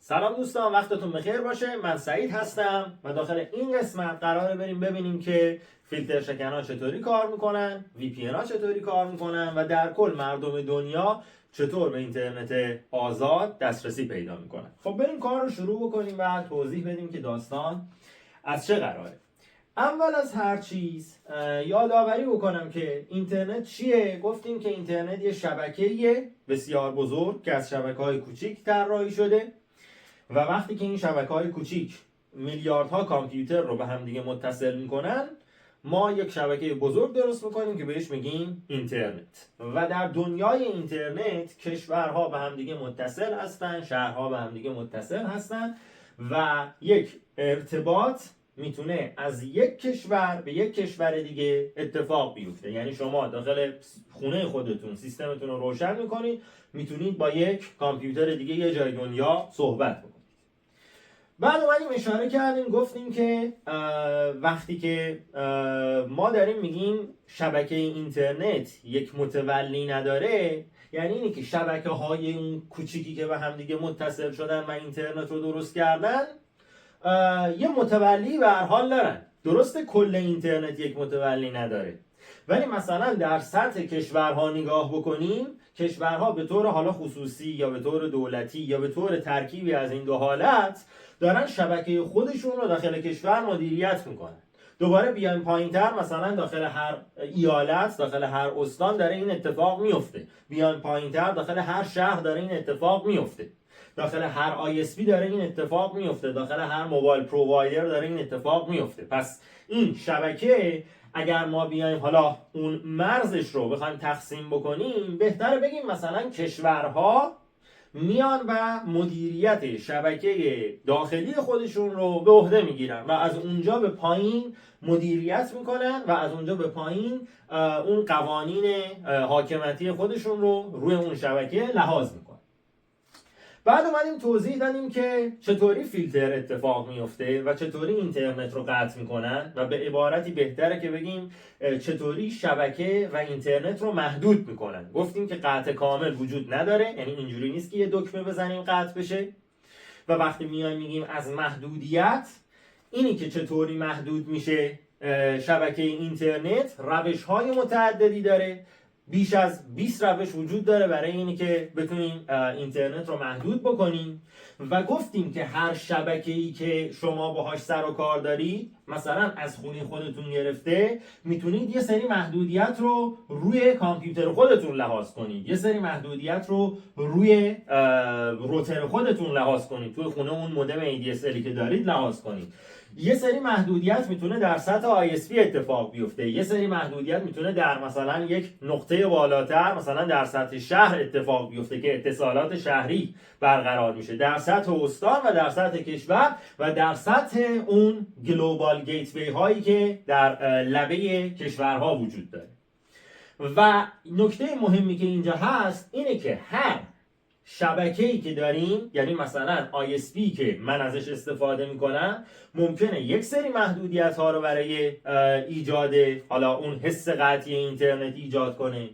سلام دوستان، وقتتون بخیر باشه. من سعید هستم و داخل این قسمت قراره بریم ببینیم که فیلتر شکن ها چطوری کار میکنن، VPN ها چطوری کار میکنن و در کل مردم دنیا چطور به اینترنت آزاد دسترسی پیدا میکنن. خب بریم کار رو شروع بکنیم و توضیح بدیم که داستان از چه قراره. اول از هر چیز یادآوری بکنم که اینترنت چیه. گفتیم که اینترنت یه شبکه‌ایه بسیار بزرگ که از شبکه‌های کوچیک طراحی شده و وقتی که این شبکه‌های کوچیک میلیاردها کامپیوتر رو به هم دیگه متصل میکنن، ما یک شبکه بزرگ درست میکنیم که بهش میگیم اینترنت. و در دنیای اینترنت کشورها به هم دیگه متصل هستن، شهرها به هم دیگه متصل هستن و یک ارتباط میتونه از یک کشور به یک کشور دیگه اتفاق بیفته. یعنی شما داخل خونه خودتون سیستمتون رو روشن میکنید، میتونید با یک کامپیوتر دیگه یه جای دنیا صحبت بکنید. بعد اومدیم اشاره کردیم گفتیم که وقتی که ما داریم میگیم شبکه اینترنت یک متولی نداره، یعنی اینه که شبکه های اون کوچیکی که به هم دیگه متصل شدن و اینترنت رو درست کردن یه متولی به هر حال دارن. درسته کل اینترنت یک متولی نداره، ولی مثلا در سطح کشورها نگاه بکنیم، کشورها به طور حالا خصوصی یا به طور دولتی یا به طور ترکیبی از این دو حالت دارن شبکه خودشون رو داخل کشور مدیریت میکنن. دوباره بیایم پایینتر، مثلا داخل هر ایالت، داخل هر استان داره این اتفاق میفته. بیایم پایینتر، داخل هر شهر داره این اتفاق میفته. داخل هر ISP داره این اتفاق میفته. داخل هر موبایل پرووایدر داره این اتفاق میفته. پس این شبکه اگر ما بیایم حالا اون مرزش رو بخوایم تقسیم بکنیم، بهتره بگیم مثلا کشورها میان و مدیریت شبکه داخلی خودشون رو به عهده میگیرن و از اونجا به پایین مدیریت میکنن و از اونجا به پایین اون قوانین حاکمیتی خودشون رو روی اون شبکه لحاظ میکنن. بعد اومدیم توضیح دادیم که چطوری فیلتر اتفاق میفته و چطوری اینترنت رو قطع میکنن و به عبارتی بهتره که بگیم چطوری شبکه و اینترنت رو محدود میکنن. گفتیم که قطع کامل وجود نداره، یعنی اینجوری نیست که یه دکمه بزنیم قطع بشه. و وقتی میایم میگیم از محدودیت، اینی که چطوری محدود میشه شبکه اینترنت، روش‌های متعددی داره. بیش از 20 روش وجود داره برای اینی که بتونیم اینترنت رو محدود بکنیم. و گفتیم که هر شبکه‌ای که شما باهاش سر و کار دارید، مثلا از خونه خودتون گرفته، میتونید یه سری محدودیت رو روی کامپیوتر خودتون لحاظ کنید، یه سری محدودیت رو روی روتر خودتون لحاظ کنید، توی خونه اون مودم ADSL که دارید لحاظ کنید. یه سری محدودیت میتونه در سطح ISP اتفاق بیفته، یه سری محدودیت میتونه در مثلا یک نقطه بالاتر، مثلا در سطح شهر اتفاق بیفته که اتصالات شهری برقرار میشه، در سطح استان و در سطح کشور و در سطح اون گلوبال گیتوی هایی که در لبه کشورها وجود داره. و نکته مهمی که اینجا هست اینه که هر شبکه‌ای که داریم، یعنی مثلا ISP که من ازش استفاده میکنم، ممکنه یک سری محدودیت ها رو برای ایجاد حالا اون حس قطعی اینترنت ایجاد کنه.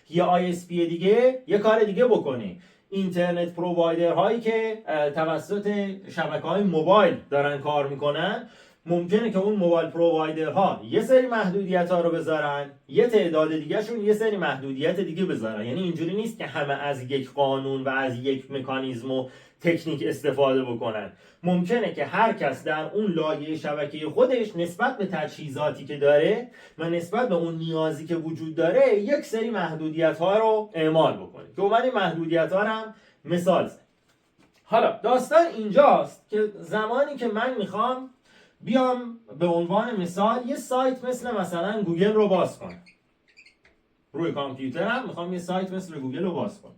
یا ISP دیگه یه کار دیگه بکنه. اینترنت پرووایدر هایی که توسط شبکه‌های موبایل دارن کار میکنن، ممکنه که اون موبایل پرووایدرها یه سری محدودیت ها رو بذارن، یه تعداد دیگه شون یه سری محدودیت دیگه بذارن. یعنی اینجوری نیست که همه از یک قانون و از یک مکانیزم و تکنیک استفاده بکنن. ممکنه که هر کس در اون لایه شبکه خودش نسبت به تجهیزاتی که داره و نسبت به اون نیازی که وجود داره یک سری محدودیت ها رو اعمال بکنه. که اومدیم محدودیت ها رو هم مثال زدیم. حالا داستان اینجاست که زمانی که من میخوام بیام به عنوان مثال یه سایت مثلا گوگل رو باز کنم، روی کامپیوترم میخوام یه سایت مثل گوگل رو باز کنم.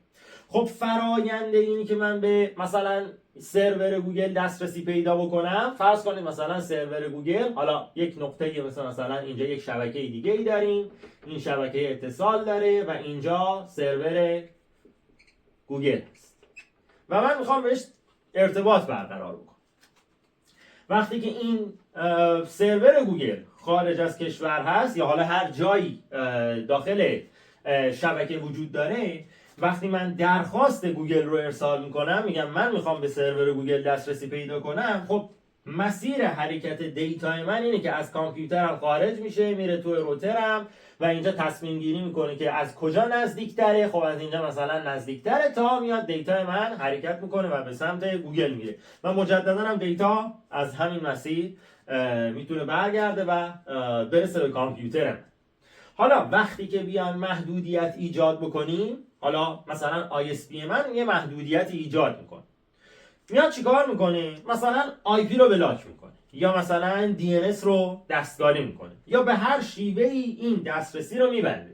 خب فرآیند اینی که من به مثلا سرور گوگل دسترسی پیدا بکنم، فرض کنید مثلا سرور گوگل، حالا یک نقطه مثلا اینجا یک شبکه دیگه ای داریم، این شبکه اتصال داره و اینجا سرور گوگل هست و من میخوام بهش ارتباط برقرار بکنم. وقتی که این سرور گوگل خارج از کشور هست یا حالا هر جایی داخل شبکه وجود داره، وقتی من درخواست گوگل رو ارسال میکنم، میگم من میخوام به سرور گوگل دسترسی پیدا کنم، خب مسیر حرکت دیتای من اینه که از کامپیوترم خارج میشه، میره توی روترم و اینجا تصمیم گیری میکنه که از کجا نزدیکتره. خب از اینجا مثلا نزدیکتره تا میاد دیتای من حرکت میکنه و به سمت گوگل میره و مجددا هم دیتا از همین مسیر میتونه برگرده و برسه به کامپیوترم. حالا وقتی که بیان محدودیت ایجاد بکنیم، حالا مثلا ISP من یه محدودیت ایجاد میکنه، میاد چیکار میکنه؟ مثلا IP رو بلاک میکنه یا مثلا DNS رو دستکاری میکنه یا به هر شیوهی این دسترسی رو میبنده.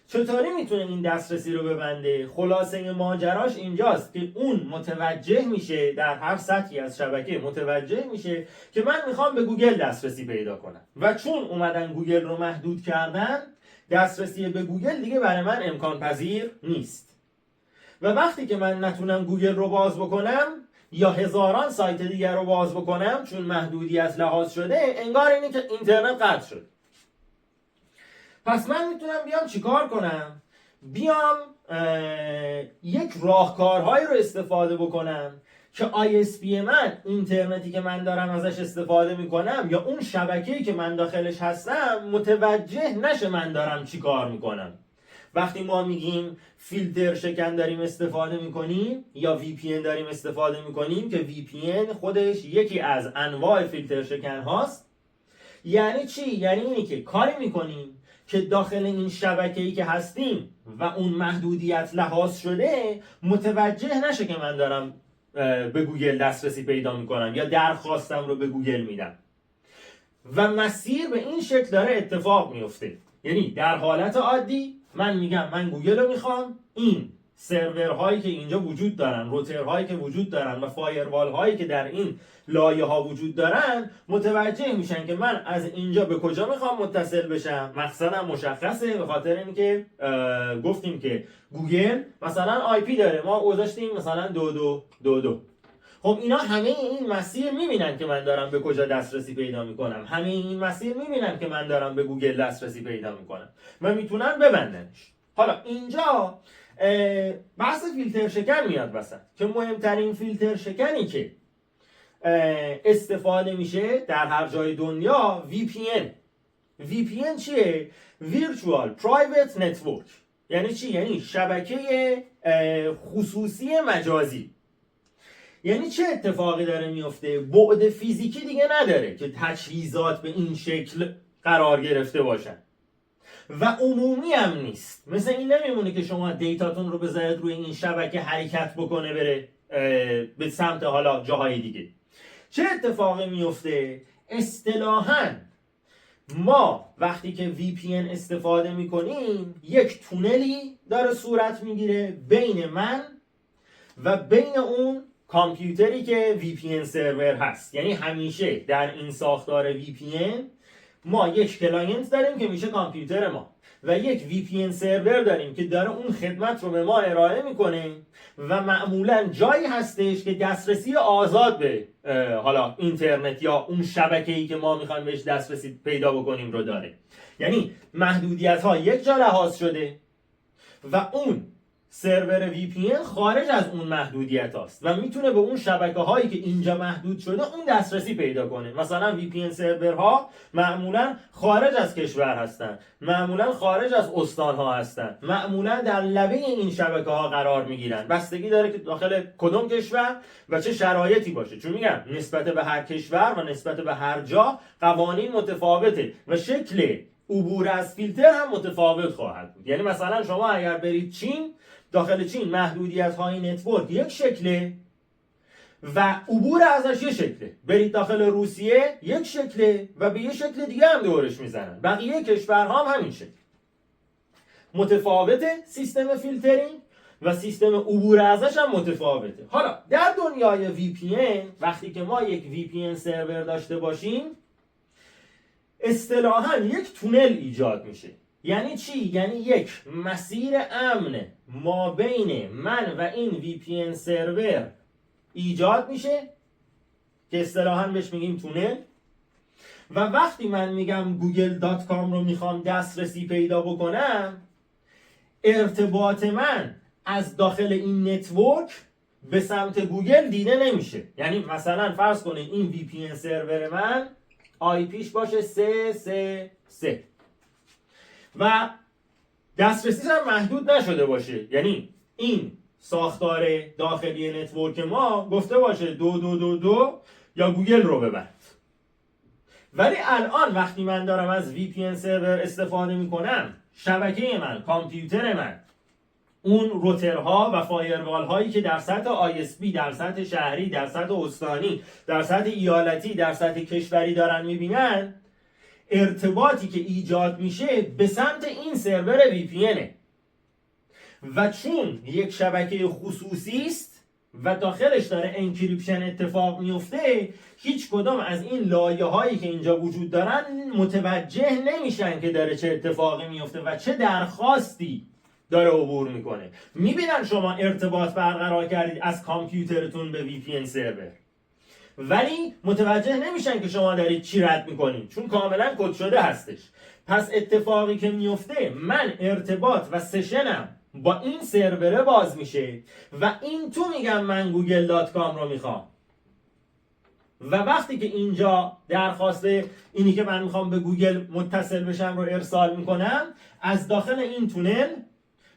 چطوری میتونه این دسترسی رو ببنده؟ خلاصه ماجراش اینجاست که اون متوجه میشه، در هر سطحی از شبکه متوجه میشه که من میخوام به گوگل دسترسی پیدا کنم و چون اومدن گوگل رو محدود کردن، دسترسی به گوگل دیگه برای من امکان پذیر نیست. و وقتی که من نتونم گوگل رو باز بکنم یا هزاران سایت دیگر رو باز بکنم چون محدودیت لحاظ شده، انگار اینه که اینترنت قطع شد. پس من میتونم بیام چیکار کنم؟ بیام یک راهکارهایی رو استفاده بکنم که ISP من، اینترنتی که من دارم ازش استفاده میکنم یا اون شبکه‌ای که من داخلش هستم، متوجه نشه من دارم چیکار میکنم. وقتی ما میگیم فیلتر شکن داریم استفاده میکنیم یا VPN داریم استفاده میکنیم که VPN خودش یکی از انواع فیلتر شکن هاست، یعنی چی؟ یعنی اینی که کاری میکنیم که داخل این شبکه‌ای که هستیم و اون محدودیت لحاظ شده متوجه نشه که من دارم به گوگل دسترسی پیدا میکنم یا درخواستم رو به گوگل میدم و مسیر به این شکل داره اتفاق میفته. یعنی در حالت عادی من میگم من گوگل رو میخوام، این سرورهایی که اینجا وجود دارن، روترهایی که وجود دارن و فایروال هایی که در این لایه ها وجود دارن متوجه میشن که من از اینجا به کجا میخوام متصل بشم. مقصدم مشخصه، به خاطر اینکه گفتیم که گوگل مثلا IP داره، ما گذاشتیم مثلا 2222. خب اینا همه این مسیر میبینن که من دارم به کجا دسترسی پیدا میکنم، همه این مسیر میبینن که من دارم به گوگل دسترسی پیدا میکنم و میتونن ببندنش. حالا اینجا بحث فیلتر شکن میاد وسط که مهمترین فیلتر شکنی که استفاده میشه در هر جای دنیا VPN چیه؟ Virtual Private Network. یعنی چی؟ یعنی شبکه خصوصی مجازی. یعنی چه اتفاقی داره میفته؟ بعد فیزیکی دیگه نداره که تجهیزات به این شکل قرار گرفته باشن و عمومی هم نیست. مثل این نمیمونه که شما دیتاتون رو بذارید روی این شبکه حرکت بکنه بره به سمت حالا جاهای دیگه. چه اتفاقی میفته؟ اصطلاحاً ما وقتی که VPN استفاده میکنیم یک تونلی داره صورت میگیره بین من و بین اون کامپیوتری که VPN سرور هست. یعنی همیشه در این ساختار VPN ما یک کلاینت داریم که میشه کامپیوتر ما و یک VPN سرور داریم که داره اون خدمت رو به ما ارائه میکنه و معمولا جایی هستش که دسترسی آزاد به حالا اینترنت یا اون شبکه‌ای که ما میخوایم بهش دسترسی پیدا بکنیم رو داره. یعنی محدودیت ها یک جا لحاظ شده و اون سرور VPN خارج از اون محدودیت هاست و میتونه به اون شبکه هایی که اینجا محدود شده اون دسترسی پیدا کنه. مثلا VPN سرورها معمولا خارج از کشور هستن، معمولا خارج از استان ها هستن، معمولا در لبه این شبکه ها قرار میگیرن. بستگی داره که داخل کدوم کشور و چه شرایطی باشه، چون میگم نسبت به هر کشور و نسبت به هر جا قوانین متفاوته و شکل عبور از فیلتر هم متفاوت خواهد بود. یعنی مثلا شما اگر برید چین، داخل چین محدودیت های نتورک یک شکله و عبور ازش یک شکله. برید داخل روسیه یک شکله و به یک شکل دیگه هم دورش میزنن. بقیه کشورها هم همین شکل. متفاوته سیستم فیلترینگ و سیستم عبور ازش هم متفاوته. حالا در دنیای VPN وقتی که ما یک VPN سرور داشته باشیم، اصطلاحاً یک تونل ایجاد میشه. یعنی چی؟ یعنی یک مسیر امن ما بین من و این VPN سرور ایجاد میشه که اصطلاحاً بهش میگیم تونل. و وقتی من میگم google.com رو میخوام دسترسی پیدا بکنم، ارتباط من از داخل این نتورک به سمت گوگل دیده نمیشه. یعنی مثلا فرض کنید این VPN سرور من آی پیش باشه 333 و دسترسیش هم محدود نشده باشه. یعنی این ساختار داخلی نتورک ما گفته باشه 2222 یا گوگل رو ببند. ولی الان وقتی من دارم از VPN سرور استفاده میکنم، شبکه من، کامپیوتر من، اون روترها و فایروال هایی که در سطح ISP، در سطح شهری، در سطح استانی، در سطح ایالتی، در سطح کشوری دارن میبینن، ارتباطی که ایجاد میشه به سمت این سرور VPN و چون یک شبکه خصوصی است و داخلش داره انکریپشن اتفاق میفته، هیچ کدام از این لایه هایی که اینجا وجود دارن متوجه نمیشن که داره چه اتفاقی میفته و چه درخواستی داره عبور میکنه. میبینن شما ارتباط برقرار کردید از کامپیوترتون به VPN سرور، ولی متوجه نمیشن که شما دارید چی رد میکنید، چون کاملا کد شده هستش. پس اتفاقی که میفته، من ارتباط و سشنم با این سروره باز میشه و این تو میگم من google.com رو میخوام و وقتی که اینجا درخواست اینی که من میخوام به گوگل متصل بشم رو ارسال میکنم، از داخل این تونل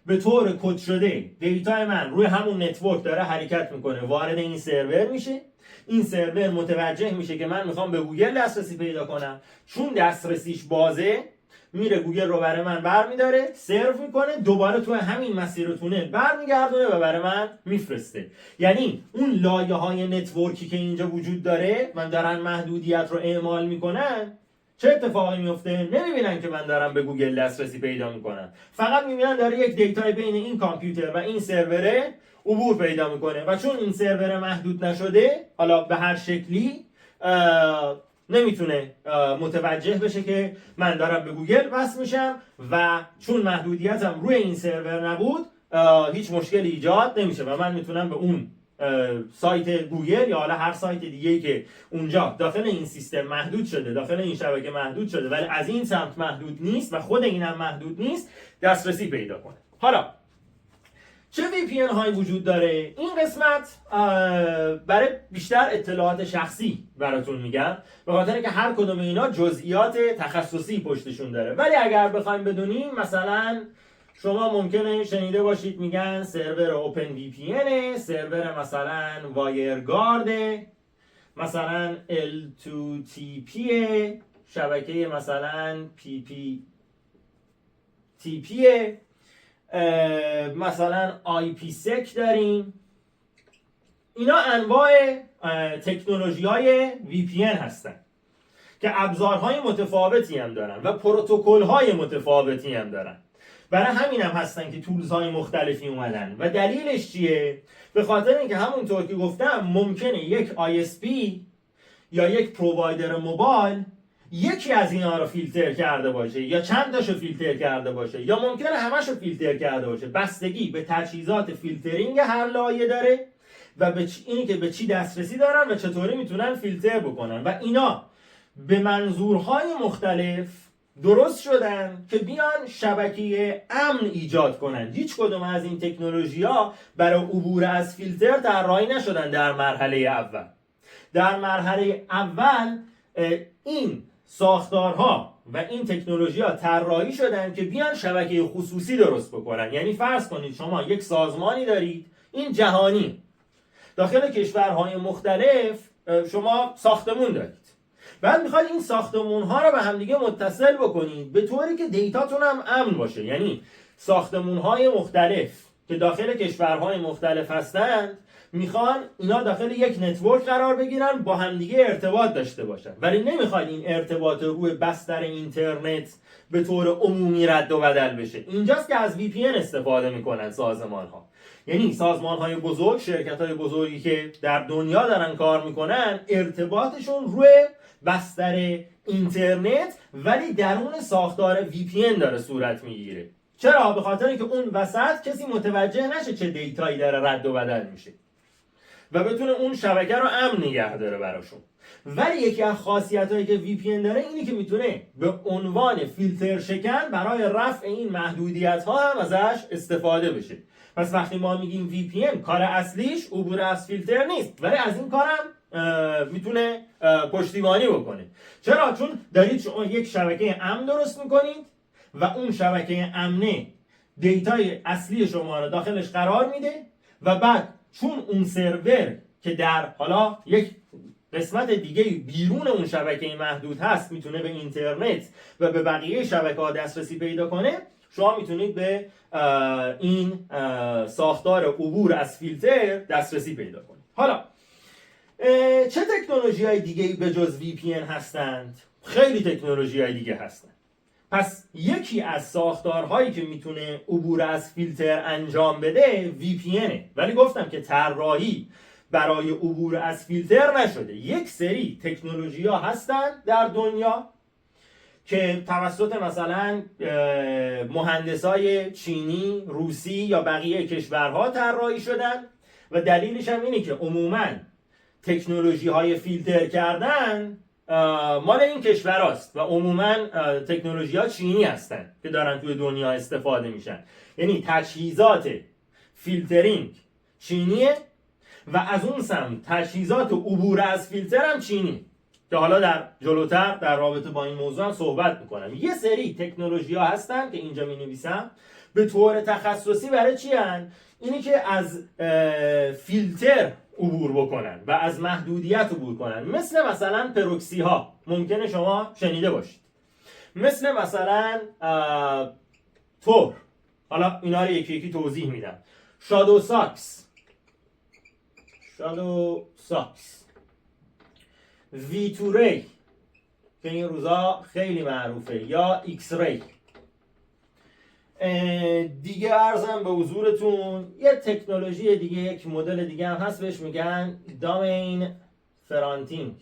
به طور کد شده دیتا من روی همون نتورک داره حرکت میکنه، وارد این سرور میشه. این سرور متوجه میشه که من میخوام به گوگل دسترسی پیدا کنم، چون دسترسیش بازه میره گوگل رو برای من برمیداره، سرو میکنه، دوباره تو همین مسیر تونل برمیگردونه و برای من میفرسته. یعنی اون لایه های نتورکی که اینجا وجود داره، من دارن محدودیت رو اعمال میکنن، چه اتفاقی میفته؟ نمیبینن که من دارم به گوگل دسترسی پیدا میکنم، فقط میبینن داره یک دیتای بین این کامپیوتر و این سروره عبور پیدا میکنه و چون این سرور محدود نشده، حالا به هر شکلی نمیتونه متوجه بشه که من دارم به گوگل وصل میشم و چون محدودیتم روی این سرور نبود، هیچ مشکلی ایجاد نمیشه و من میتونم به اون سایت گوگل یا حالا هر سایت دیگه‌ای که اونجا داخل این سیستم محدود شده، داخل این شبکه محدود شده ولی از این سمت محدود نیست و خود اینم محدود نیست، دسترسی پیدا کنه. حالا چه VPN هایی وجود داره؟ این قسمت برای بیشتر اطلاعات شخصی براتون میگم، به خاطر اینکه هر کدوم اینا جزئیات تخصصی پشتشون داره. ولی اگر بخوایم بدونیم، مثلا شما ممکنه شنیده باشید میگن سرور اوپن VPN، سرور مثلا وایرگارد، مثلا L2TP، شبکه مثلا PPTP، مثلا IPsec داریم. اینا انواع تکنولوژی های VPN هستن که ابزارهای متفاوتی هم دارن و پروتکل های متفاوتی هم دارن. برای همین هم هستن که تولز های مختلفی اومدن و دلیلش چیه؟ به خاطر اینکه همونطور که گفتم ممکنه یک ISP یا یک پرووایدر موبایل یکی از اینا رو فیلتر کرده باشه یا چند تاشو فیلتر کرده باشه یا ممکنه همشو فیلتر کرده باشه. بستگی به تجهیزات فیلترینگ هر لایه داره و به اینی که به چی دسترسی دارن و چطوری میتونن فیلتر بکنن و اینا به منظورهای مختلف درست شدن که بیان شبکه امن ایجاد کنن. هیچ کدوم از این تکنولوژی‌ها برای عبور از فیلتر طراحی نشدن در مرحله اول. در مرحله اول این ساختارها و این تکنولوژی‌ها طراحی شدن که بیان شبکه خصوصی درست بکنن. یعنی فرض کنید شما یک سازمانی دارید، این جهانی، داخل کشورهای مختلف شما ساختمون دارید، بعد میخواید این ساختمون‌ها رو به همدیگه متصل بکنید به طوری که دیتاتون هم امن باشه. یعنی ساختمون‌های مختلف که داخل کشورهای مختلف هستند میخوان اینا داخل یک نتورک قرار بگیرن، با همدیگه ارتباط داشته باشن، ولی نمیخواد این ارتباط روی بستر اینترنت به طور عمومی رد و بدل بشه. اینجاست که از VPN استفاده میکنن سازمان‌ها. یعنی سازمان‌های بزرگ، شرکت‌های بزرگی که در دنیا دارن کار میکنن، ارتباطشون روی بستر اینترنت ولی درون ساختار VPN داره صورت میگیره. چرا؟ به خاطر اینکه اون وسط کسی متوجه نشه چه دیتایی داره رد و بدل میشه و بتونه اون شبکه رو امن نگه داره براشون. ولی یکی از خاصیتایی که VPN داره اینی که میتونه به عنوان فیلتر شکن برای رفع این محدودیت ها هم ازش استفاده بشه. پس وقتی ما میگیم VPN کار اصلیش عبور از فیلتر نیست، ولی از این کارم میتونه پشتیبانی بکنه. چرا؟ چون دارید شما یک شبکه امن درست میکنید و اون شبکه امنه دیتای اصلی شما رو داخلش قرار میده و بعد چون اون سرور که در حالا یک قسمت دیگه بیرون اون شبکه محدود هست میتونه به اینترنت و به بقیه شبکه‌ها دسترسی پیدا کنه، شما میتونید به این ساختار عبور از فیلتر دسترسی پیدا کنید. حالا چه تکنولوژی‌های دیگه‌ای به جز VPN هستند؟ خیلی تکنولوژی‌های دیگه هستند. پس یکی از ساختارهایی که میتونه عبور از فیلتر انجام بده VPNه، ولی گفتم که طراحی برای عبور از فیلتر نشده. یک سری تکنولوژی‌ها هستن در دنیا که توسط مثلا مهندسای چینی، روسی یا بقیه کشورها طراحی شدن و دلیلش هم اینه که عموماً تکنولوژی‌های فیلتر کردن مال این کشوراست و عموماً تکنولوژی‌ها چینی هستن که دارن توی دنیا استفاده میشن. یعنی تجهیزات فیلترینگ چینیه و از اون سمت تجهیزات عبور از فیلتر هم چینی که حالا در جلوتر در رابطه با این موضوع هم صحبت میکنم. یه سری تکنولوژی‌ها هستن که اینجا می‌نویسم به طور تخصصی برای چی هستن؟ اینی که از فیلتر عبور بکنن و از محدودیت عبور کنن، مثلا پروکسی ها ممکنه شما شنیده باشید، مثلا تور، حالا اینا رو یکی یکی توضیح میدم، شادو ساکس، V2 ری که این روزا خیلی معروفه، یا ایکس ری. دیگه عرضم به حضورتون یه تکنولوژی دیگه، یک مدل دیگه هم هست بهش میگن دامین فرانتینگ.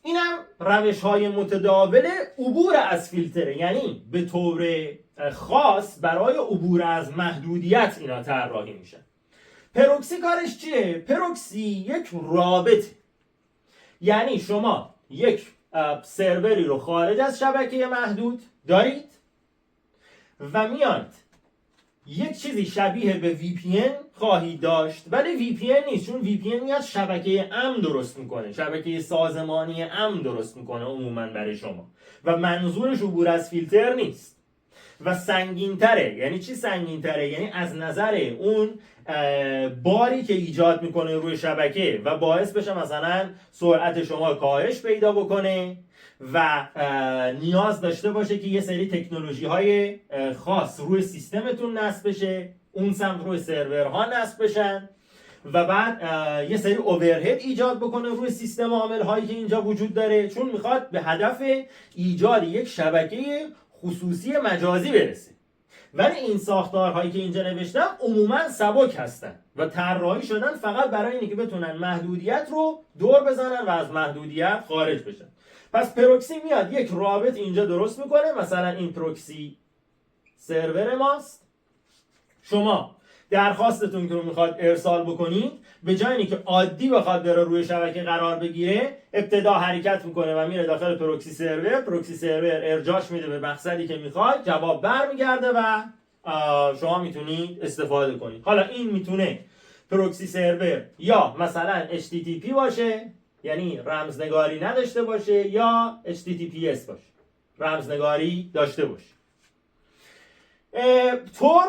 اینم روش های متداول عبور از فیلتره، یعنی به طور خاص برای عبور از محدودیت اینا طراحی میشن. پروکسی کارش چیه؟ پروکسی یک رابطه، یعنی شما یک سروری رو خارج از شبکه محدود دارید و میاد یک چیزی شبیه به VPN خواهید داشت، ولی VPN نیست، چون VPN میاد شبکه امن درست میکنه، شبکه سازمانی امن درست میکنه عموما برای شما و منظورش عبور از فیلتر نیست و سنگین‌تره. یعنی چی سنگین‌تره؟ یعنی از نظر اون باری که ایجاد میکنه روی شبکه و باعث بشه مثلا سرعت شما کاهش پیدا بکنه و نیاز داشته باشه که یه سری تکنولوژی های خاص روی سیستمتون نصب بشه، اون سمت روی سرورها نصب بشن و بعد یه سری اوورهد ایجاد بکنه روی سیستم عامل هایی که اینجا وجود داره، چون میخواد به هدف ایجاد یک شبکه خصوصی مجازی برسه. ولی این ساختارهایی که اینجا نوشتم عموما سبک هستن و طراحی شدن فقط برای اینکه بتونن محدودیت رو دور بزنن و از محدودیت خارج بشن. پس پروکسی میاد یک رابط اینجا درست میکنه، مثلا این پروکسی سرور ماست، شما درخواستتون که رو میخواد ارسال بکنید به جای اینکه عادی بخواد بره روی شبکه قرار بگیره، ابتدا حرکت میکنه و میره داخل پروکسی سرور، پروکسی سرور ارجاش میده به مقصدی که میخواد، جواب برمیگرده و شما میتونید استفاده کنید. حالا این میتونه پروکسی سرور یا مثلا HTTP باشه، یعنی رمزنگاری نداشته باشه، یا HTTPS باشه، رمزنگاری داشته باشه. تور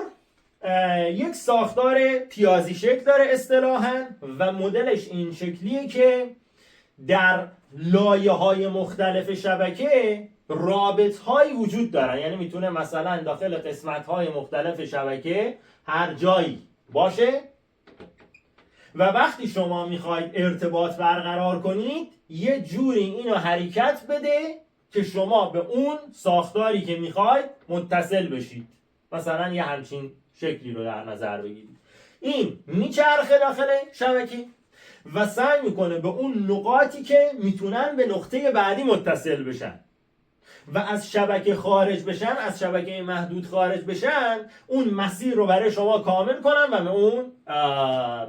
یک ساختار پیازی شکل داره اصطلاحاً و مدلش این شکلیه که در لایه‌های مختلف شبکه رابط‌هایی وجود دارن، یعنی میتونه مثلا داخل قسمت‌های مختلف شبکه هر جایی باشه و وقتی شما میخواید ارتباط برقرار کنید یه جوری اینو حرکت بده که شما به اون ساختاری که میخواید متصل بشید، مثلا یه همچین شکلی رو در نظر بگیرید. این میچرخه داخل شبکه و سعی میکنه به اون نقاطی که میتونن به نقطه بعدی متصل بشن و از شبکه خارج بشن، از شبکه محدود خارج بشن، اون مسیر رو برای شما کامل کنن و به اون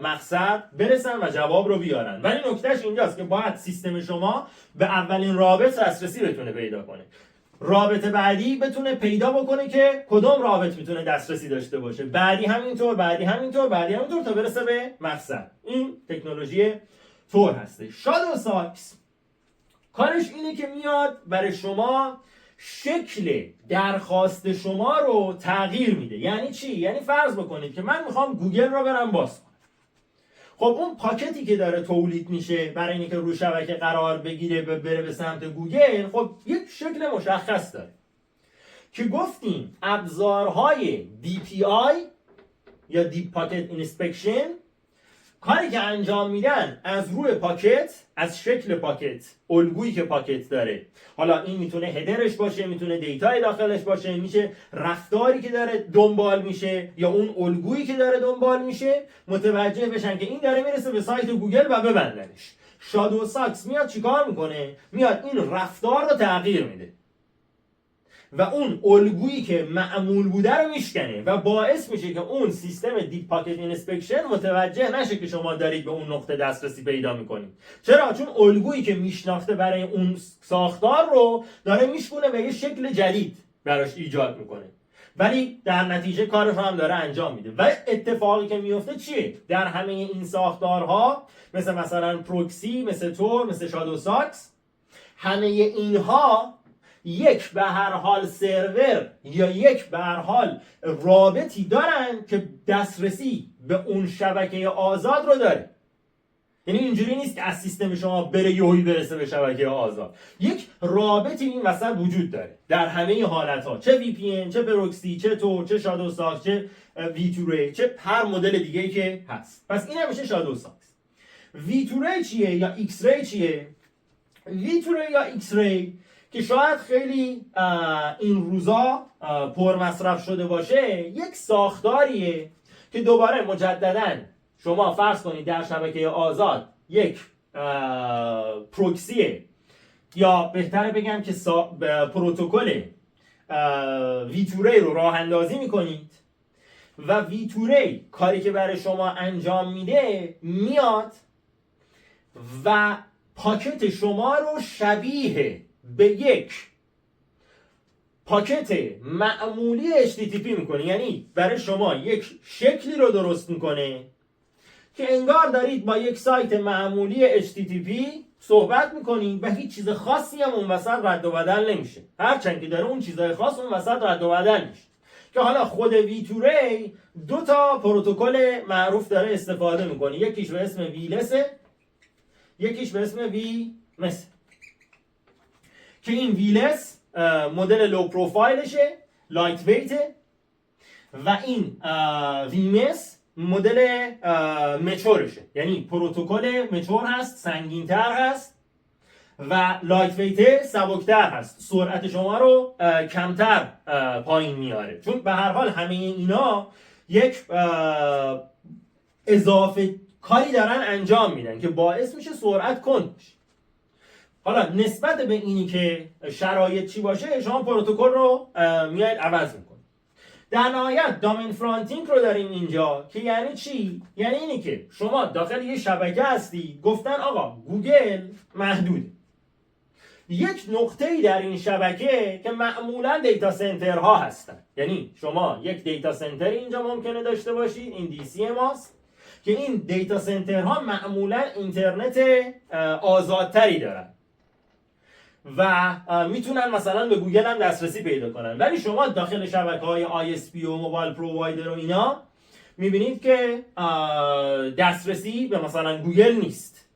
مقصد برسن و جواب رو بیارن. ولی نکتهش اینجاست که باید سیستم شما به اولین رابط دسترسی بتونه پیدا کنه. رابط بعدی بتونه پیدا بکنه که کدوم رابط میتونه دسترسی داشته باشه، بعدی همینطور، بعدی همینطور، بعدی همینطور تا برسه به مقصد. این تکنولوژی تور هسته. شادو ساکس کارش اینه که میاد برای شما شکل درخواست شما رو تغییر میده. یعنی چی؟ یعنی فرض بکنید که من میخوام گوگل رو برم باز کنم. خب اون پاکتی که داره تولید میشه برای اینکه رو شبکه قرار بگیره بره به سمت گوگل، خب یک شکل مشخص داره که گفتیم ابزارهای DPI یا دیپ پاکت اینسپکشن کاری که انجام میدن از روی پاکت، از شکل پاکت، الگویی که پاکت داره، حالا این میتونه هدرش باشه، میتونه دیتای داخلش باشه، میشه رفتاری که داره دنبال میشه یا اون الگویی که داره دنبال میشه، متوجه بشن که این داره میرسه به سایت گوگل و ببندنش. شادو ساکس میاد چیکار میکنه؟ میاد این رفتار رو تغییر میده و اون الگویی که معمول بوده رو میشکنه و باعث میشه که اون سیستم دیپ پاکت اینسپکشن متوجه نشه که شما دارید به اون نقطه دسترسی پیدا میکنید. چرا؟ چون الگویی که میشناخته برای اون ساختار رو داره میشکونه به یه شکل جدید براش ایجاد میکنه، ولی در نتیجه کارش هم داره انجام میده. و اتفاقی که میفته چیه؟ در همه این ساختارها مثلا پروکسی، مثل تور، مثل شادو ساکس، همه اینها یک به هر حال سرور یا یک به هر حال رابطی دارن که دسترسی به اون شبکه آزاد رو داره. یعنی اینجوری نیست که از سیستم شما بره یهویی برسه به شبکه آزاد. یک رابطی این وسط وجود داره در همه حالت‌ها، چه VPN، چه پروکسی، چه تور، چه شادو ساکس، چه ویتوری، چه هر مدل دیگه‌ای که هست. پس این میشه شادو ساکس. ویتوری چیه یا ایکس ری چیه؟ ویتوری یا ایکس ری که شاید خیلی این روزا پر مصرف شده باشه، یک ساختاریه که دوباره مجدداً شما فرض کنید در شبکه آزاد یک پروکسیه یا بهتره بگم که پروتکل ویتوری رو راه اندازی میکنید و ویتوری کاری که برای شما انجام میده، میاد و پاکت شما رو شبیه به یک پاکت معمولی HTTP میکنه. یعنی برای شما یک شکلی رو درست میکنه که انگار دارید با یک سایت معمولی HTTP صحبت میکنید و هیچ چیز خاصی هم اون وسط رد و بدل نمیشه، هرچند که داره اون چیزهای خاص اون وسط رد و بدل میشه. که حالا خود ویتوری دو تا پروتکل معروف داره استفاده میکنه، یکیش به اسم ویلسه، یکیش به اسم ویمس، که این ویلس مدل لو پروفایلشه، لایت ویته، و این ویمس مدل مچورشه، یعنی پروتکل مچور هست، سنگین‌تر هست و لایت ویته سبکتر هست، سرعت شما رو کمتر پایین میاره. چون به هر حال همه اینا یک اضافه کاری دارن انجام میدن که باعث میشه سرعت کند بشه. حالا نسبت به اینی که شرایط چی باشه، شما پروتکل رو میاید عوض میکنید. در نهایت دامین فرانتینگ رو داریم اینجا که یعنی چی؟ یعنی اینی که شما داخل یه شبکه هستی، گفتن آقا گوگل محدوده. یک نقطه‌ای در این شبکه که معمولا دیتا سنترها هستن، یعنی شما یک دیتا سنتر اینجا ممکنه داشته باشید، این DCM هاست که این دیتا سنترها معمولا اینترنت آزادتری دارن و میتونن مثلا به گوگل هم دسترسی پیدا کنن، ولی شما داخل شبکه‌های ISP و موبایل پرووایدر و اینا میبینید که دسترسی به مثلا گوگل نیست.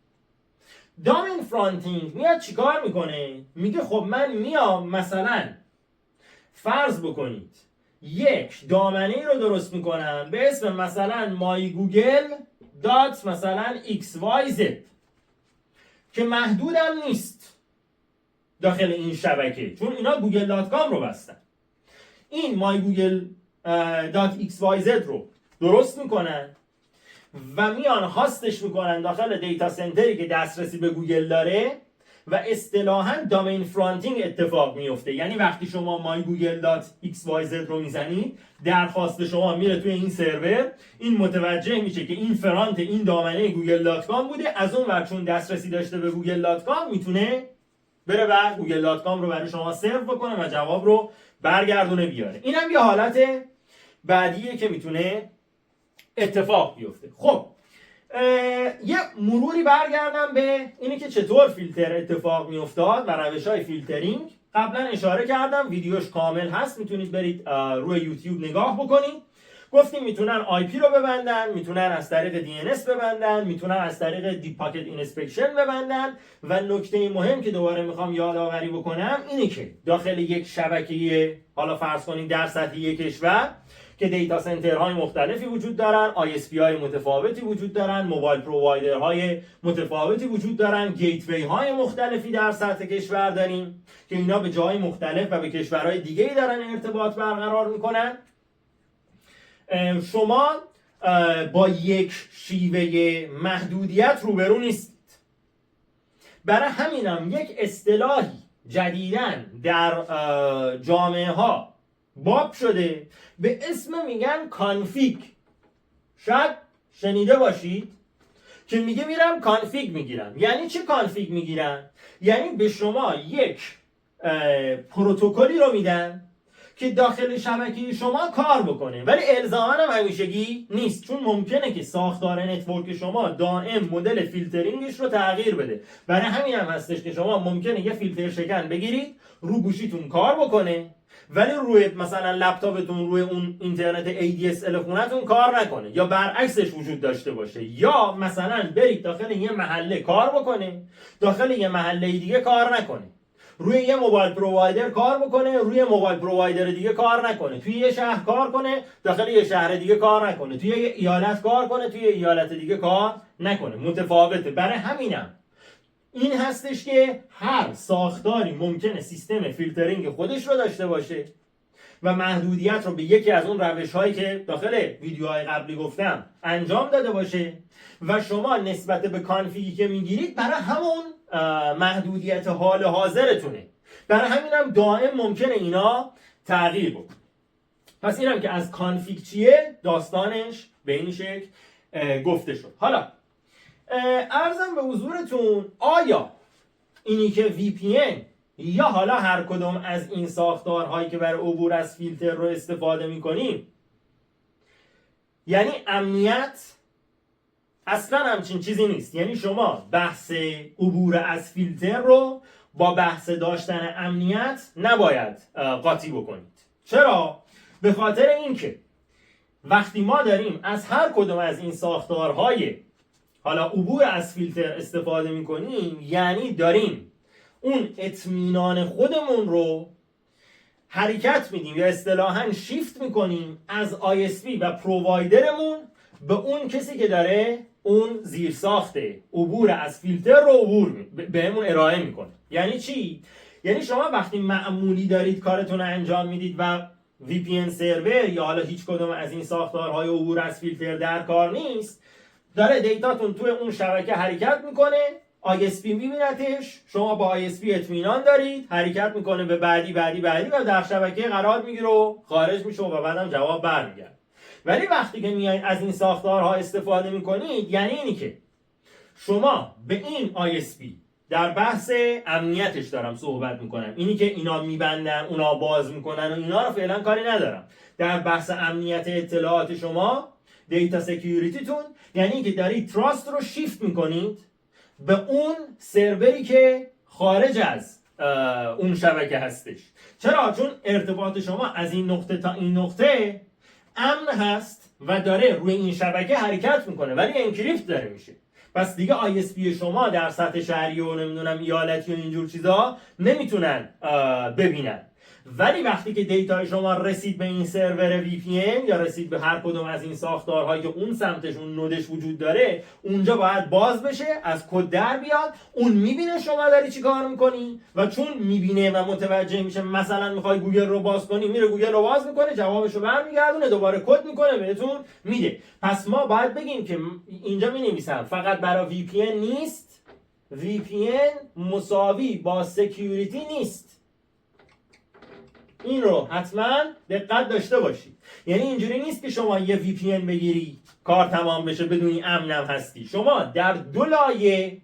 دامین فرانتینگ میاد چیکار میکنه؟ میگه خب من میام مثلا فرض بکنید یک دامنه رو درست میکنم به اسم مثلا mygoogle.xyz که محدودم نیست داخل این شبکه، چون اینا google.com رو بستن. این mygoogle.xyz رو درست میکنن و میان هاستش میکنن داخل دیتا سنتری که دسترسی به گوگل داره و اصطلاحاً دامین فرانتینگ اتفاق میفته. یعنی وقتی شما mygoogle.xyz رو میزنید، درخواست شما میره توی این سرور، این متوجه میشه که این فرانت این دامنه google.com بوده، از اون ور چون دسترسی داشته به google.com میتونه بره و google.com رو برای شما سرو بکنه و جواب رو برگردونه بیاره. اینم یه حالت بعدیه که میتونه اتفاق بیفته. خب یه مروری برگردم به اینه که چطور فیلتر اتفاق میافتاد و روش‌های فیلترینگ. قبلا اشاره کردم، ویدیوش کامل هست، میتونید برید روی یوتیوب نگاه بکنید. گفتیم میتونن آی پی رو ببندن، میتونن از طریق دی ان اس ببندن، میتونن از طریق دی پاکت اینسپکشن ببندن و نکته مهم که دوباره میخوام یادآوری بکنم اینه که داخل یک شبکه، حالا فرض کنید در سطح یک کشور که دیتا سنترهای مختلفی وجود دارن، آی اس پی های متفاوتی وجود دارن، موبایل پرووایدرهای متفاوتی وجود دارن، گیتوی های مختلفی در سطح کشور داریم که اینا به جای مختلف و به کشورهای دیگه‌ای دارن ارتباط برقرار میکنن. شما با یک شیوه محدودیت روبرو نیستید. برای همینم یک اصطلاحی جدیداً در جامعه ها باب شده به اسم میگن کانفیگ. شاید شنیده باشید که میگه میرم کانفیگ میگیرم. یعنی چه کانفیگ میگیرم؟ یعنی به شما یک پروتکلی رو میدن که داخل شبکه شما کار بکنه، ولی الزاما هم همیشگی نیست، چون ممکنه که ساختار نتورک شما دائم مدل فیلترینگش رو تغییر بده. برای همین هم هستش که شما ممکنه یه فیلتر شکن بگیرید رو گوشیتون کار بکنه، ولی روی مثلا لپتاپتون روی اون اینترنت ADSL خونتون کار نکنه، یا برعکسش وجود داشته باشه. یا مثلا برید داخل یه محله کار بکنه، داخل یه محله دیگه کار نکنه، روی یه موبایل پرووایدر کار بکنه، روی موبایل پرووایدر دیگه کار نکنه، توی یه شهر کار کنه، داخل یه شهر دیگه کار نکنه، توی یه ایالت کار کنه، توی یه ایالت دیگه کار نکنه. متفاوته. برای همینم این هستش که هر ساختاری ممکنه سیستم فیلترینگ خودش رو داشته باشه و محدودیت رو به یکی از اون روش‌هایی که داخل ویدیوهای قبلی گفتم انجام داده باشه و شما نسبت به کانفیگی که میگیرید برای همون محدودیت حال حاضرتونه. برای همینم دائم ممکنه اینا تغییر بکنه. پس اینم که از کانفیگ چیه داستانش به این شکل گفته شد. حالا عرضم به حضورتون، آیا اینی که VPN یا حالا هر کدوم از این ساختارهایی که برای عبور از فیلتر رو استفاده میکنیم یعنی امنیت؟ اصلا همچین چیزی نیست. یعنی شما بحث عبور از فیلتر رو با بحث داشتن امنیت نباید قاطی بکنید. چرا؟ به خاطر اینکه وقتی ما داریم از هر کدوم از این ساختارهای حالا عبور از فیلتر استفاده میکنیم، یعنی داریم اون اطمینان خودمون رو حرکت میدیم یا اصطلاحاً شیفت میکنیم از ISP و پرووایدرمون به اون کسی که داره اون زیرساخت عبور از فیلتر رو بهمون ارائه میکنه. یعنی چی؟ یعنی شما وقتی معمولی دارید کارتون رو انجام میدید و VPN سرور یا حالا هیچ کدوم از این ساختارهای عبور از فیلتر در کار نیست، داره دیتاتون توی اون شبکه حرکت میکنه، ISP میبینتش، شما با ISP اطمینان دارید، حرکت میکنه به بعدی و در شبکه قرار میگیره و خارج میشه و بعدم جواب برمیگرده. ولی وقتی که میایید از این ساختارها استفاده میکنید، یعنی اینی که شما به این ISP در بحث امنیتش دارم صحبت میکنم، اینی که اینا میبندن اونا باز میکنن و اینا رو فعلا کاری ندارم. در بحث امنیت اطلاعات شما، دیتا سکیوریتیتون، یعنی که دارید تراست رو شیفت میکنید به اون سروری که خارج از اون شبکه هستش. چرا؟ چون ارتباط شما از این نقطه تا این نقطه امن هست و داره روی این شبکه حرکت میکنه، ولی انکریپت داره میشه. پس دیگه ISP شما در سطح شهری و نمیدونم ایالتی و اینجور چیزا نمیتونن ببینن. ولی وقتی که دیتای شما رسید به این سرور VPN یا رسید به هر کدوم از این ساختارهایی که اون سمتش اون نودش وجود داره، اونجا باید باز بشه، از کد در بیاد، اون میبینه شما داری چی کار میکنی و چون میبینه و متوجه میشه، مثلا میخوای گوگل رو باز کنی، میره گوگل رو باز میکنه، جوابشو برمیگردونه، دوباره کد میکنه بهتون میده. پس ما باید بگیم که اینجا مینویسم فقط برای VPN نیست، VPN مساوی با سکیوریتی نیست. این رو حتما دقت داشته باشید. یعنی اینجوری نیست که شما یه VPN بگیری کار تمام بشه بدونی امنم هستی. شما در دو لایه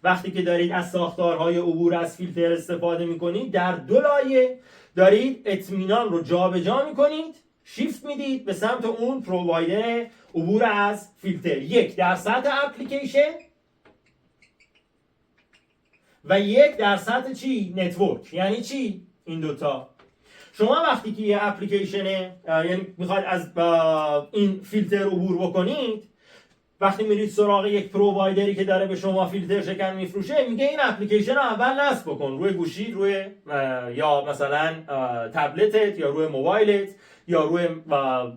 وقتی که دارید از ساختارهای عبور از فیلتر استفاده میکنید، در دو لایه دارید اطمینان رو جابجا میکنید، شیفت میدید به سمت اون پرووایدر عبور از فیلتر. یک در سطح اپلیکیشن و یک در سطح چی؟ نتورک. یعنی چی؟ این دوتا. شما وقتی که یه اپلیکیشن یعنی میخواید از این فیلتر عبور بکنید، وقتی میرید سراغ یک پرووایدری که داره به شما فیلتر شکن میفروشه، میگه این اپلیکیشن رو اول نصب بکن روی گوشی، روی یا مثلا تبلتت یا روی موبایلت یا روی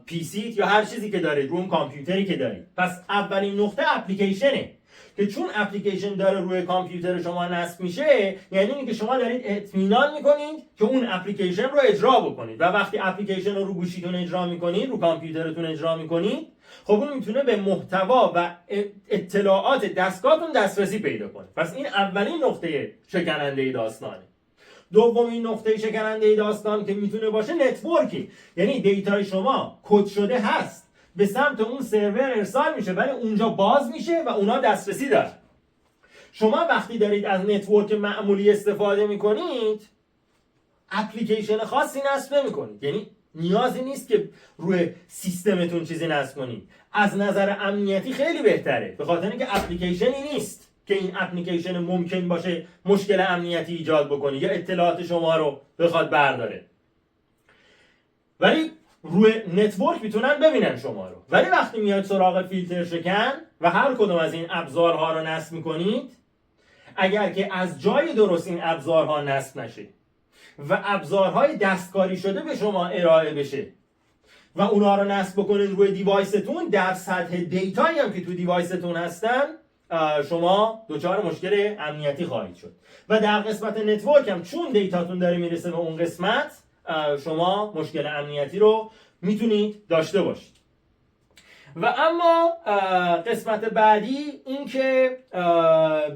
پی سیت یا هر چیزی که دارید، روی کامپیوتری که دارید. پس اولین نقطه اپلیکیشنه که چون اپلیکیشن داره روی کامپیوتر شما نصب میشه، یعنی اینکه شما دارید اطمینان میکنید که اون اپلیکیشن رو اجرا بکنید. و وقتی اپلیکیشن رو گوشیتون اجرا میکنید، رو کامپیوترتون اجرا میکنید، خب اون میتونه به محتوا و اطلاعات دستگاهتون دسترسی پیدا کنه. پس این اولین نقطه شکننده داستانه. دومین نقطه شکننده داستان که میتونه باشه نتورکی، یعنی دیتای شما کد شده هست، به سمت اون سرور ارسال میشه، ولی اونجا باز میشه و اونا دسترسی دارن. شما وقتی دارید از نتورک معمولی استفاده میکنید، اپلیکیشن خاصی نصب نمیکنید، یعنی نیازی نیست که روی سیستمتون چیزی نصب کنید. از نظر امنیتی خیلی بهتره، به خاطر اینکه اپلیکیشنی نیست که این اپلیکیشن ممکن باشه مشکل امنیتی ایجاد بکنه یا اطلاعات شما رو بخواد برداره. ولی روی نتورک میتونن ببینن شما رو. ولی وقتی میاد سراغ فیلتر شکن و هر کدوم از این ابزارها رو نصب میکنید، اگر که از جای درست این ابزارها نصب نشه و ابزارهای دستکاری شده به شما ارائه بشه و اونا رو نصب بکنید روی دیوایستون، در سطح دیتایی هم که تو دیوایستون هستن شما دچار مشکل امنیتی خواهید شد. و در قسمت نتورک هم چون دیتاتون داره میرسه به اون قسمت، شما مشکل امنیتی رو میتونید داشته باشید. و اما قسمت بعدی این که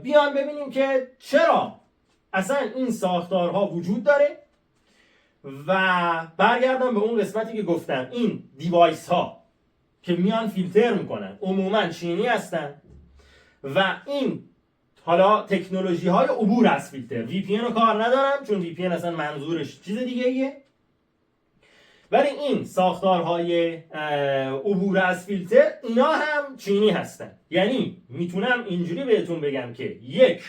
بیان ببینیم که چرا اصلا این ساختارها وجود داره و برگردم به اون قسمتی که گفتم. این دیوایس ها که میان فیلتر میکنن عموما چینی هستن و این حالا تکنولوژی های عبور از فیلتر، وی پی ان رو کار ندارم چون وی پی ان اصلا منظورش چیز دیگه ایه، ولی این ساختارهای عبور از فیلتر اینا هم چینی هستن. یعنی میتونم اینجوری بهتون بگم که یک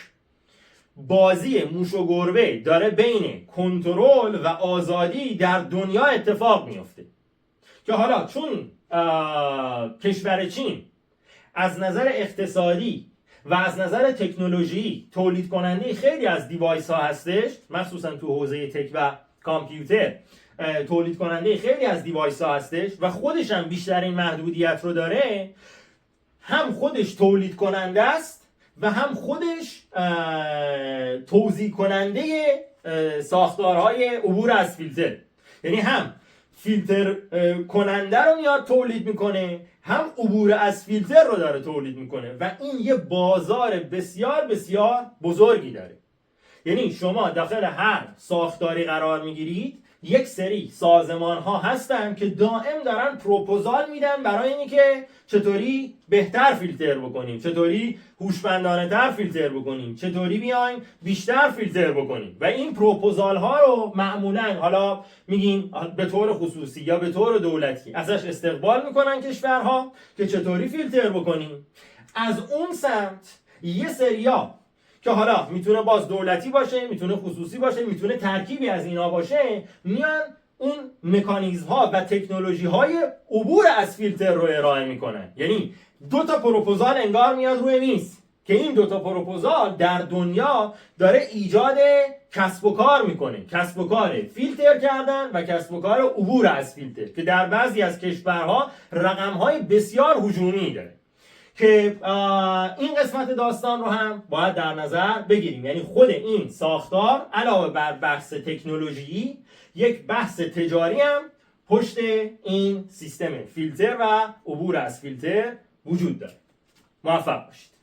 بازی موش و گربه داره بین کنترل و آزادی در دنیا اتفاق میفته که حالا چون کشور چین از نظر اقتصادی و از نظر تکنولوژی تولید کننده خیلی از دیوایس ها هستش، مخصوصا تو حوزه تک و کامپیوتر تولید کننده خیلی از دیوایس ها هستش و خودش هم بیشترین محدودیت رو داره، هم خودش تولید کننده است و هم خودش توزیع کننده ساختارهای عبور از فیلتر. یعنی هم فیلتر کننده رو میاد تولید میکنه، هم عبور از فیلتر رو داره تولید میکنه و این یه بازار بسیار بسیار بزرگی داره. یعنی شما داخل هر ساختاری قرار میگیرید، یک سری سازمان ها هستن که دائم دارن پروپوزال میدن برای اینکه چطوری بهتر فیلتر بکنیم، چطوری هوشمندانه تر فیلتر بکنیم، چطوری بیایم بیشتر فیلتر بکنیم. و این پروپوزال ها رو معمولا حالا میگیم به طور خصوصی یا به طور دولتی ازش استقبال میکنن کشورها که چطوری فیلتر بکنیم. از اون سمت یه سریا که حالا میتونه باز دولتی باشه، میتونه خصوصی باشه، میتونه ترکیبی از اینا باشه، میان اون مکانیزم ها و تکنولوژی های عبور از فیلتر رو ارائه میکنن. یعنی دو تا پروپوزال انگار میاد روی میز که این دو تا پروپوزال در دنیا داره ایجاد کسب و کار میکنه، کسب و کار فیلتر کردن و کسب و کار عبور از فیلتر که در بعضی از کشورها رقم‌های بسیار هجومی داره که این قسمت داستان رو هم باید در نظر بگیریم. یعنی خود این ساختار علاوه بر بحث تکنولوژی، یک بحث تجاری هم پشت این سیستم فیلتر و عبور از فیلتر وجود داره. موفق باشید.